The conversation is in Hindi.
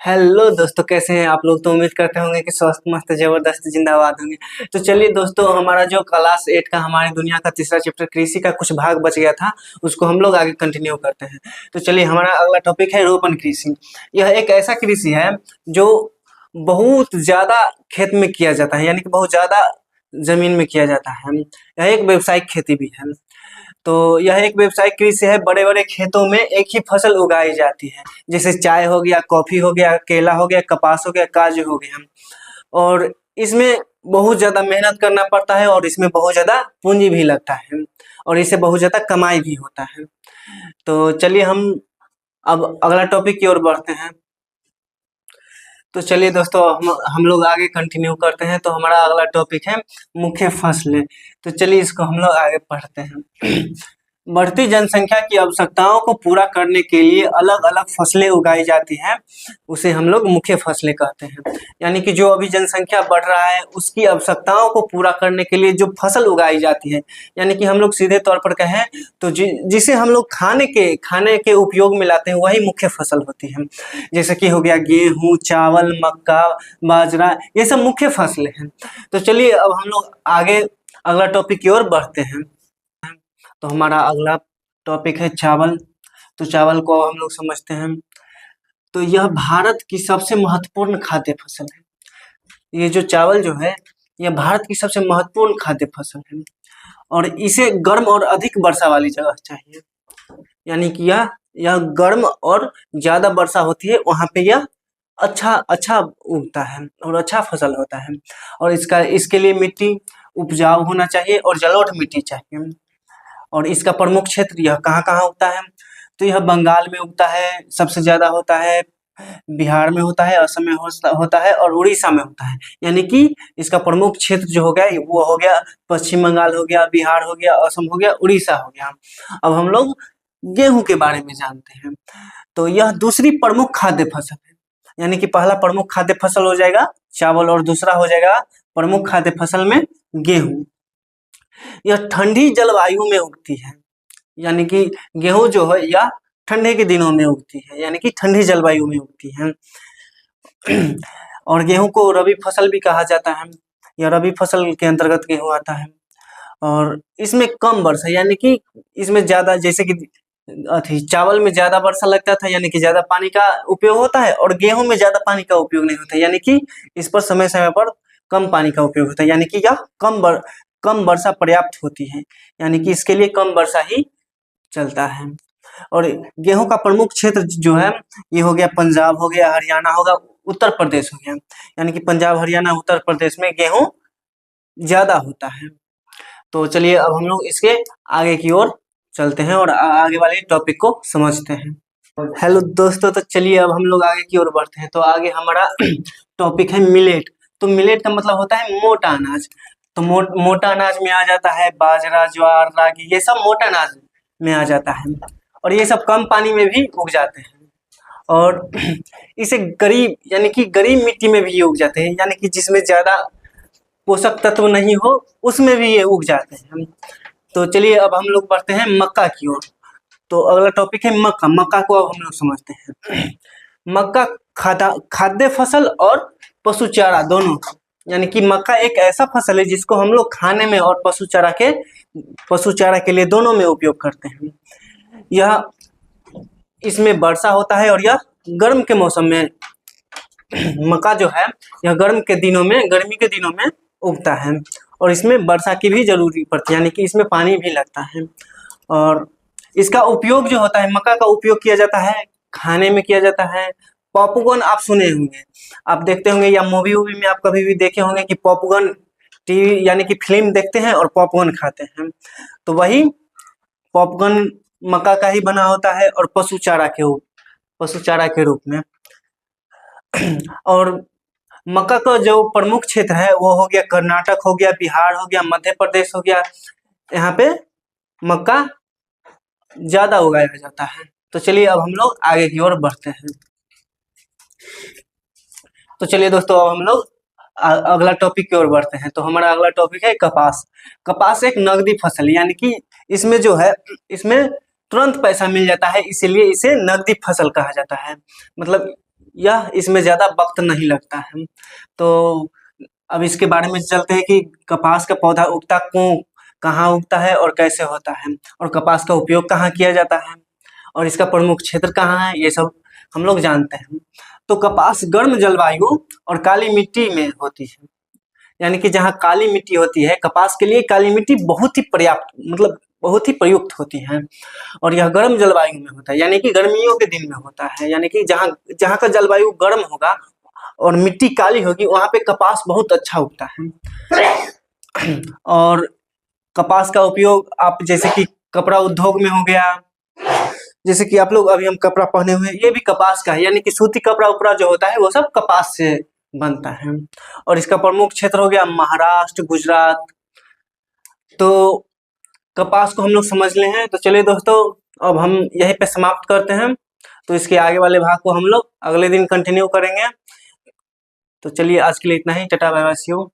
हेलो दोस्तों, कैसे हैं आप लोग। तो उम्मीद करते होंगे कि स्वस्थ मस्त जबरदस्त जिंदाबाद होंगे। तो चलिए दोस्तों, हमारा जो क्लास 8 का हमारी दुनिया का तीसरा चैप्टर कृषि का कुछ भाग बच गया था, उसको हम लोग आगे कंटिन्यू करते हैं। तो चलिए, हमारा अगला टॉपिक है रोपण कृषि। यह एक ऐसा कृषि है जो बहुत ज्यादा खेत में किया जाता है, यानी कि बहुत ज्यादा जमीन में किया जाता है। यह एक व्यावसायिक खेती भी है। तो यह एक व्यावसायिक कृषि है। बड़े बड़े खेतों में एक ही फसल उगाई जाती है, जैसे चाय हो गया, कॉफी हो गया, केला हो गया, कपास हो गया, काजू हो गया। और इसमें बहुत ज्यादा मेहनत करना पड़ता है और इसमें बहुत ज्यादा पूंजी भी लगता है और इससे बहुत ज्यादा कमाई भी होता है। तो चलिए, हम अब अगला टॉपिक की ओर बढ़ते हैं। तो चलिए दोस्तों, हम लोग आगे कंटिन्यू करते हैं। तो हमारा अगला टॉपिक है मुख्य फसलें। तो चलिए, इसको हम लोग आगे पढ़ते हैं। बढ़ती जनसंख्या की आवश्यकताओं को पूरा करने के लिए अलग अलग फसलें उगाई जाती हैं, उसे हम लोग मुख्य फसलें कहते हैं। यानी कि जो अभी जनसंख्या बढ़ रहा है उसकी आवश्यकताओं को पूरा करने के लिए जो फसल उगाई जाती है, यानी कि हम लोग सीधे तौर पर कहें तो जिसे हम लोग खाने के उपयोग में लाते हैं, वही मुख्य फसल होती है। जैसे कि हो गया गेहूं, चावल, मक्का, बाजरा, ये सब मुख्य फसलें हैं। तो चलिए, अब हम लोग आगे अगला टॉपिक की ओर बढ़ते हैं। तो हमारा अगला टॉपिक है चावल। तो चावल को हम लोग समझते हैं। तो यह भारत की सबसे महत्वपूर्ण खाद्य फसल है। ये जो चावल जो है, यह भारत की सबसे महत्वपूर्ण खाद्य फसल है और इसे गर्म और अधिक वर्षा वाली जगह चाहिए। यानी कि यह गर्म और ज्यादा वर्षा होती है, वहां पे यह अच्छा अच्छा उगता है और अच्छा फसल होता है। और इसके लिए मिट्टी उपजाऊ होना चाहिए और जलोढ़ मिट्टी चाहिए। और इसका प्रमुख क्षेत्र यह कहाँ कहाँ उगता है, तो यह बंगाल में उगता है, सबसे ज्यादा होता है बिहार में होता है, असम में होता है और उड़ीसा में होता है। यानी कि इसका प्रमुख क्षेत्र जो हो गया वो हो गया पश्चिम बंगाल हो गया, बिहार हो गया, असम हो गया, उड़ीसा हो गया। अब हम लोग गेहूं के बारे में जानते हैं। तो यह दूसरी प्रमुख खाद्य फसल है। यानी कि पहला प्रमुख खाद्य फसल हो जाएगा चावल और दूसरा हो जाएगा प्रमुख खाद्य फसल में गेहूं। यह ठंडी जलवायु में उगती है। यानी कि गेहूं जो है यह ठंडे के दिनों में उगती है, यानी कि ठंडी जलवायु में उगती है। और गेहूं को रबी फसल भी कहा जाता है। यह रबी फसल के अंतर्गत गेहूं आता है। और इसमें कम वर्षा, यानी कि इसमें ज्यादा, जैसे कि चावल में ज्यादा वर्षा लगता था, यानी कि ज्यादा पानी का उपयोग होता है, और गेहूं में ज्यादा पानी का उपयोग नहीं होता, यानी कि इस पर समय समय पर कम पानी का उपयोग होता है। यानी कि यह कम वर्षा पर्याप्त होती है, यानी कि इसके लिए कम वर्षा ही चलता है। और गेहूं का प्रमुख क्षेत्र जो है ये हो गया पंजाब हो गया, हरियाणा होगा, उत्तर प्रदेश हो गया। यानी कि पंजाब, हरियाणा, उत्तर प्रदेश में गेहूं ज्यादा होता है। तो चलिए, अब हम लोग इसके आगे की ओर चलते हैं और आगे वाले टॉपिक को समझते हैं। हेलो दोस्तों, तो चलिए अब हम लोग आगे की ओर बढ़ते हैं। तो आगे हमारा टॉपिक है मिलेट। तो मिलेट का मतलब होता है मोटा अनाज। तो मोटा अनाज में आ जाता है बाजरा, ज्वार, रागी, ये सब मोटा अनाज में आ जाता है। और ये सब कम पानी में भी उग जाते हैं। और इसे गरीब, यानी कि गरीब मिट्टी में भी उग जाते हैं, यानी कि जिसमें ज्यादा पोषक तत्व नहीं हो उसमें भी ये उग जाते हैं। तो चलिए, अब हम लोग बढ़ते हैं मक्का की ओर। तो अगला टॉपिक है मक्का। मक्का को अब हम लोग समझते हैं। मक्का खाद्य फसल और पशु चारा दोनों। यानी कि मक्का एक ऐसा फसल है जिसको हम लोग खाने में और पशु चारा के लिए दोनों में उपयोग करते हैं। यह इसमें वर्षा होता है और यह गर्म के मौसम में मक्का जो है यह गर्मी के दिनों में उगता है। और इसमें वर्षा की भी जरूरी पड़ती है, यानी कि इसमें पानी भी लगता है। और इसका उपयोग जो होता है, मक्का का उपयोग किया जाता है, खाने में किया जाता है। पॉपकॉर्न आप सुने होंगे, आप देखते होंगे या मूवी वूवी में आप कभी भी देखे होंगे कि पॉपकॉर्न टीवी, यानी कि फिल्म देखते हैं और पॉपकॉर्न खाते हैं। तो वही पॉपकॉर्न मक्का का ही बना होता है और पशु चारा के रूप में। और मक्का का जो प्रमुख क्षेत्र है वो हो गया कर्नाटक हो गया, बिहार हो गया, मध्य प्रदेश हो गया। यहाँ पे मक्का ज्यादा उगाया जाता है। तो चलिए, अब हम लोग आगे की ओर बढ़ते हैं। तो चलिए दोस्तों, अब हम लोग अगला टॉपिक की ओर बढ़ते हैं। तो हमारा अगला टॉपिक है कपास। कपास एक नगदी फसल, यानी कि इसमें जो है इसमें तुरंत पैसा मिल जाता है, इसीलिए इसे नगदी फसल कहा जाता है। मतलब यह इसमें ज़्यादा वक्त नहीं लगता है। तो अब इसके बारे में चलते हैं कि कपास का पौधा उगता कहाँ उगता है और कैसे होता है, और कपास का उपयोग कहाँ किया जाता है, और इसका प्रमुख क्षेत्र कहाँ है, ये सब हम लोग जानते हैं। तो कपास गर्म जलवायु और काली मिट्टी में होती है, यानी कि जहाँ काली मिट्टी होती है, कपास के लिए काली मिट्टी बहुत ही पर्याप्त, मतलब बहुत ही प्रयुक्त होती है। और यह गर्म जलवायु में होता है, यानी कि गर्मियों के दिन में होता है, यानी कि जहाँ जहाँ का जलवायु गर्म होगा और मिट्टी काली होगी, वहाँ पे कपास बहुत अच्छा उगता है। और कपास का उपयोग आप जैसे कि कपड़ा उद्योग में हो गया, जैसे कि आप लोग अभी हम कपड़ा पहने हुए हैं, ये भी कपास का है, यानी कि सूती कपड़ा उपड़ा जो होता है वो सब कपास से बनता है। और इसका प्रमुख क्षेत्र हो गया महाराष्ट्र, गुजरात। तो कपास को हम लोग समझ ले हैं। तो चलिए दोस्तों, अब हम यहीं पे समाप्त करते हैं। तो इसके आगे वाले भाग को हम लोग अगले दिन कंटिन्यू करेंगे। तो चलिए आज के लिए इतना ही। Tata bye bye, see you.